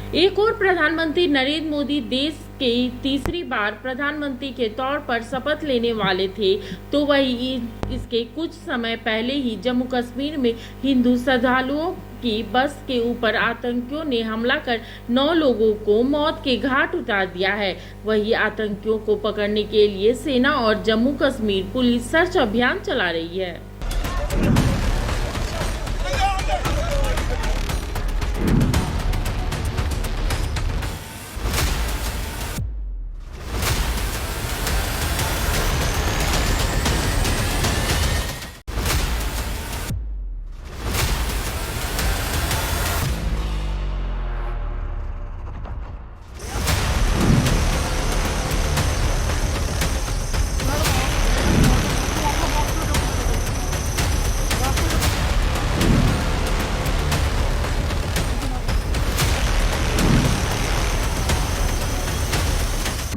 एक और प्रधानमंत्री नरेंद्र मोदी देश के तीसरी बार प्रधानमंत्री के तौर पर शपथ लेने वाले थे, तो वही इसके कुछ समय पहले ही जम्मू कश्मीर में हिंदू श्रद्धालुओं की बस के ऊपर आतंकियों ने हमला कर 9 लोगों को मौत के घाट उतार दिया है। वही आतंकियों को पकड़ने के लिए सेना और जम्मू कश्मीर पुलिस सर्च अभियान चला रही है।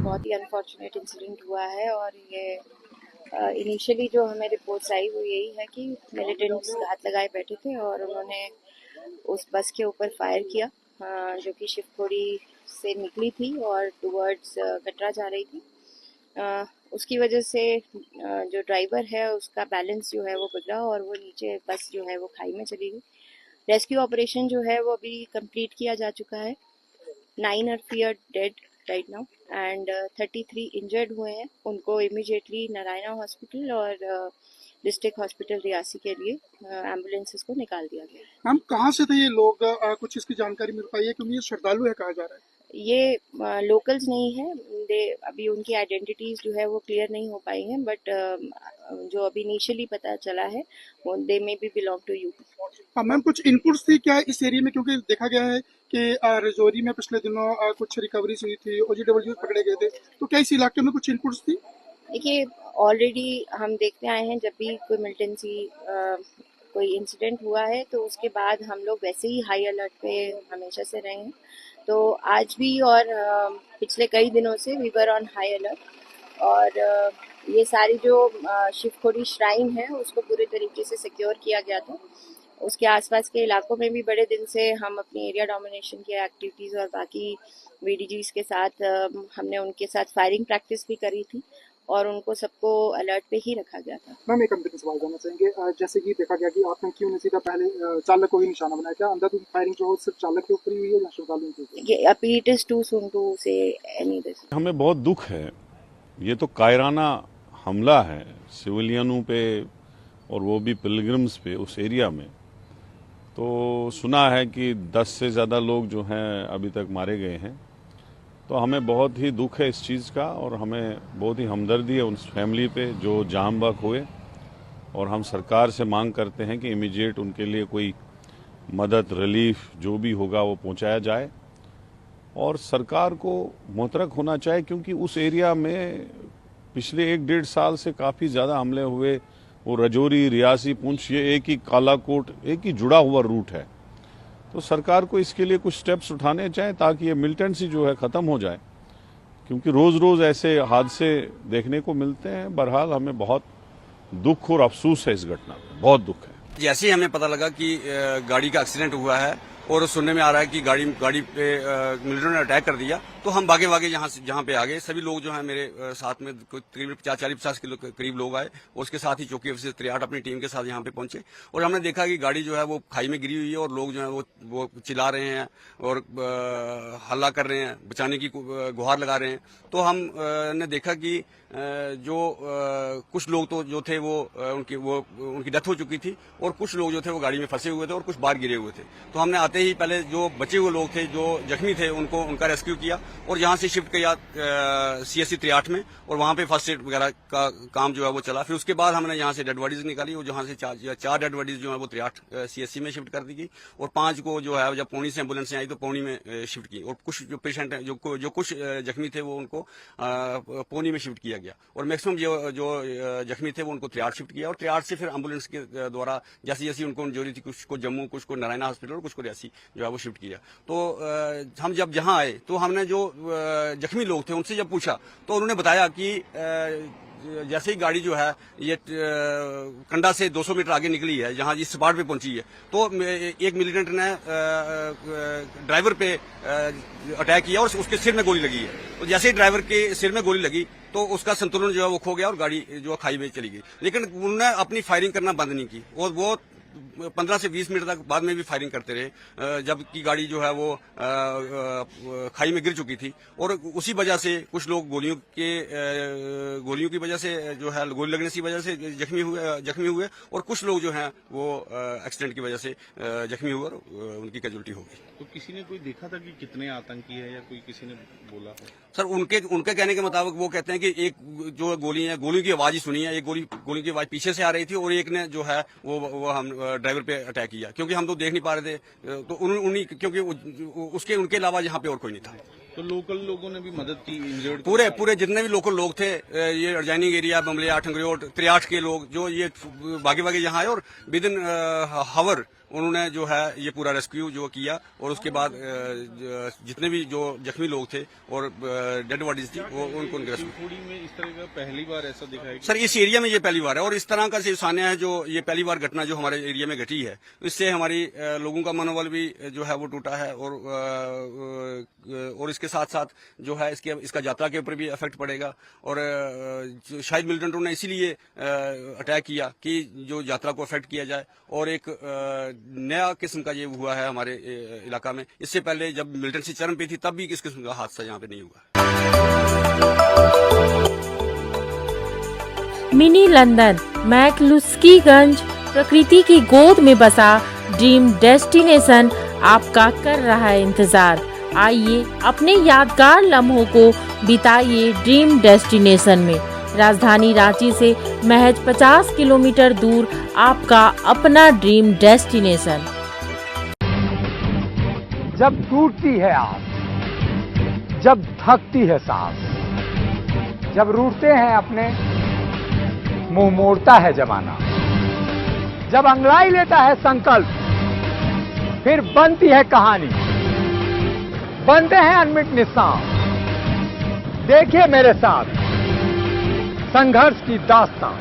बहुत ही अनफॉर्चुनेट इंसिडेंट हुआ है और ये इनिशियली जो हमें रिपोर्ट्स आई वो यही है कि मिलिटेंट्स घात लगाए बैठे थे और उन्होंने उस बस के ऊपर फायर किया जो कि शिवखोड़ी से निकली थी और टुवर्ड्स कटरा जा रही थी। उसकी वजह से जो ड्राइवर है उसका बैलेंस जो है वो बिगड़ा और वो नीचे बस जो है वो खाई में चली गई। रेस्क्यू ऑपरेशन जो है वो अभी कंप्लीट किया जा चुका है। 9 are feared dead right now and 33 injured हुए हैं। उनको इमीडिएटली नारायणा हॉस्पिटल और डिस्ट्रिक्ट हॉस्पिटल रियासी के लिए एम्बुलेंसेस को निकाल दिया गया है। मैम कहाँ से थे ये लोग, कुछ इसकी जानकारी मिल पाई है क्योंकि ये श्रद्धालु है कहा जा रहा है? ये लोकल्स नहीं है, अभी उनकी आइडेंटिटीज जो है वो क्लियर नहीं हो पाई हैं, बट जो अभी इनिशियली पता चला है वो they maybe belong to UP. Ma'am कुछ इनपुट्स थी क्या इस एरिया में, क्योंकि देखा गया है कि रजौरी में पिछले दिनों कुछ रिकवरीज हुई थी, OGWs पकड़े गए थे, तो क्या इस इलाके में कुछ इनपुट्स थी? देखिए ऑलरेडी हम देखते आए हैं जब भी कोई मिलिटेंसी कोई इंसिडेंट हुआ है तो उसके बाद हम लोग वैसे ही हाई अलर्ट पे हमेशा से रहे हैं। तो आज भी और पिछले कई दिनों से we were on high alert और ये सारी जो शिवखोड़ी श्राइन है उसको पूरे तरीके से सिक्योर किया गया था। उसके आसपास के इलाकों में भी बड़े दिन से हम अपनी एरिया डोमिनेशन की एक्टिविटीज़ और बाकी VDGs के साथ हमने उनके साथ फायरिंग प्रैक्टिस भी करी थी और उनको सबको अलर्ट पे ही रखा गया था। मैम एक अंतिम सवाल जानना चाहेंगे, जैसे कि देखा गया कि आपने क्यों नहीं सीधा पहले चालक को ही निशाना बनाया, क्या अंधाधुंध फायरिंग जो सिर्फ चालक के ऊपर ही हुई है या श्रद्धालुओं के ऊपर? It is too soon to say any this. हमें बहुत दुख है, ये तो कायराना हमला है सिविलियनों पे और वो भी पिलग्रिम्स पे उस एरिया में। तो सुना है कि 10 से ज़्यादा लोग जो हैं अभी तक मारे गए हैं। तो हमें बहुत ही दुख है इस चीज़ का और हमें बहुत ही हमदर्दी है उस फैमिली पे जो जान बहक हुए, और हम सरकार से मांग करते हैं कि इमीडिएट उनके लिए कोई मदद, रिलीफ जो भी होगा वो पहुंचाया जाए। और सरकार को मुतरक होना चाहिए क्योंकि उस एरिया में पिछले 1-1.5 साल से काफ़ी ज़्यादा हमले हुए। वो रजौरी, रियासी, पुंछ, ये एक ही कालाकोट, एक ही जुड़ा हुआ रूट है। तो सरकार को इसके लिए कुछ स्टेप्स उठाने चाहिए ताकि ये मिलिटेंसी जो है ख़त्म हो जाए, क्योंकि रोज़ रोज़ ऐसे हादसे देखने को मिलते हैं। बहरहाल हमें बहुत दुख और अफसोस है इस घटना में, बहुत दुख है। जैसे ही हमें पता लगा कि गाड़ी का एक्सीडेंट हुआ है और सुनने में आ रहा है कि गाड़ी पे मिलिटेंट ने अटैक कर दिया, तो हम भागे जहाँ पे आ गए। सभी लोग जो हैं मेरे साथ में करीब 40-50 किलो करीब लोग आए और उसके साथ ही चौकी ऑफिसर 63 अपनी टीम के साथ यहाँ पे पहुंचे और हमने देखा कि गाड़ी जो है वो खाई में गिरी हुई है और लोग जो है वो चिल्ला रहे हैं और हल्ला कर रहे हैं, बचाने की गुहार लगा रहे हैं। तो हमने देखा कि जो कुछ लोग तो जो थे वो उनकी डेथ हो चुकी थी और कुछ लोग जो थे वो गाड़ी में फंसे हुए थे और कुछ बाहर गिरे हुए थे। तो हमने आते ही पहले जो बचे हुए लोग थे, जो जख्मी थे, उनका रेस्क्यू किया और यहाँ से शिफ्ट किया CSC 63 में और वहाँ पे फर्स्ट एड वगैरह का काम जो है वो चला। फिर उसके बाद हमने यहाँ से डेड बॉडीज निकाली और जहाँ से चार डेड बॉडीज जो है वो 63 CSC में शिफ्ट कर दी गई और 5 को जो है जब पौनी से एम्बुलेंस आई तो पौनी में शिफ्ट की और कुछ जो पेशेंट हैं जो कुछ जख्मी थे वो उनको पौनी में शिफ्ट किया गया और मैक्सिमम जो जख्मी थे वो उनको 63 शिफ्ट किया और 63 से फिर एम्बुलेंस के द्वारा जैसी जैसी उनको इंजरी थी, कुछ को जम्मू, कुछ को नारायणा हॉस्पिटल और कुछ को रियासी इमरजेंसी जो है वो शिफ्ट किया। तो हम जब यहाँ आए तो हमने जो जख्मी लोग थे उनसे जब पूछा तो उन्होंने बताया कि जैसे ही गाड़ी जो है ये कंडा से 200 मीटर आगे निकली है, जहां इस स्पॉट पे पहुंची है, तो एक मिलिटेंट ने ड्राइवर पे अटैक किया और उसके सिर में गोली लगी है। तो जैसे ही ड्राइवर के सिर में गोली लगी तो उसका संतुलन जो है वो खो गया और गाड़ी जो है खाई में चली गई। लेकिन उन्होंने अपनी फायरिंग करना बंद नहीं की और वो 15 से 20 मिनट तक बाद में भी फायरिंग करते रहे, जबकि गाड़ी जो है वो खाई में गिर चुकी थी। और उसी वजह से कुछ लोग गोलियों की वजह से जो है गोली लगने की वजह से जख्मी हुए और कुछ लोग जो हैं वो एक्सीडेंट की वजह से जख्मी हुए और उनकी कैजुअल्टी हो गई। तो किसी ने कोई देखा था कि कितने आतंकी है या कोई किसी ने बोला हो? सर उनके कहने के मुताबिक वो कहते हैं कि एक जो गोलियों की आवाज ही सुनी है, एक गोली की आवाज पीछे से आ रही थी और एक ने जो है वो हम ड्राइवर पे अटैक किया, क्योंकि हम तो देख नहीं पा रहे थे। तो उन्हीं क्योंकि उनके अलावा यहाँ पे और कोई नहीं था। तो लोकल लोगों ने भी मदद की इंजर्ड? पूरे जितने भी लोकल लोग थे, ये अडजाइनिंग एरिया, बमलिया, ठंगरियोट, 63 के लोग जो ये भागे यहाँ आए और विद इन हावर उन्होंने जो है ये पूरा रेस्क्यू जो किया और उसके बाद जितने भी जो जख्मी लोग थे और डेड बॉडीज थी वो उनको रेस्क्यू। में इस तरह का पहली बार ऐसा दिखा है? सर इस एरिया में ये पहली बार है और इस तरह का सान्या है जो ये पहली बार घटना जो हमारे एरिया में घटी है। इससे हमारी लोगों का मनोबल भी जो है वो टूटा है और इसके साथ साथ जो है इसका यात्रा के ऊपर भी इफेक्ट पड़ेगा। और शायद मिलिटेंटों ने इसीलिए अटैक किया कि जो यात्रा को अफेक्ट किया जाए और एक नया किस्म का ये हुआ है हमारे इलाका में। इससे पहले जब मिलिटेंसी चरम पे थी तब भी इस किस्म का हादसा यहाँ पे नहीं हुआ। मिनी लंदन मैक्लुस्कीगंज प्रकृति की गोद में बसा ड्रीम डेस्टिनेशन आपका कर रहा है इंतजार। आइए अपने यादगार लम्हों को बिताइए ड्रीम डेस्टिनेशन में। राजधानी रांची से महज 50 किलोमीटर दूर आपका अपना ड्रीम डेस्टिनेशन। जब टूटती है आस, जब थकती है सांस, जब रूठते हैं अपने, मुंह मोड़ता है जमाना, जब अंगड़ाई लेता है संकल्प, फिर बनती है कहानी, बनते हैं अनमिट निशान। देखिए मेरे साथ संघर्ष की दास्तां।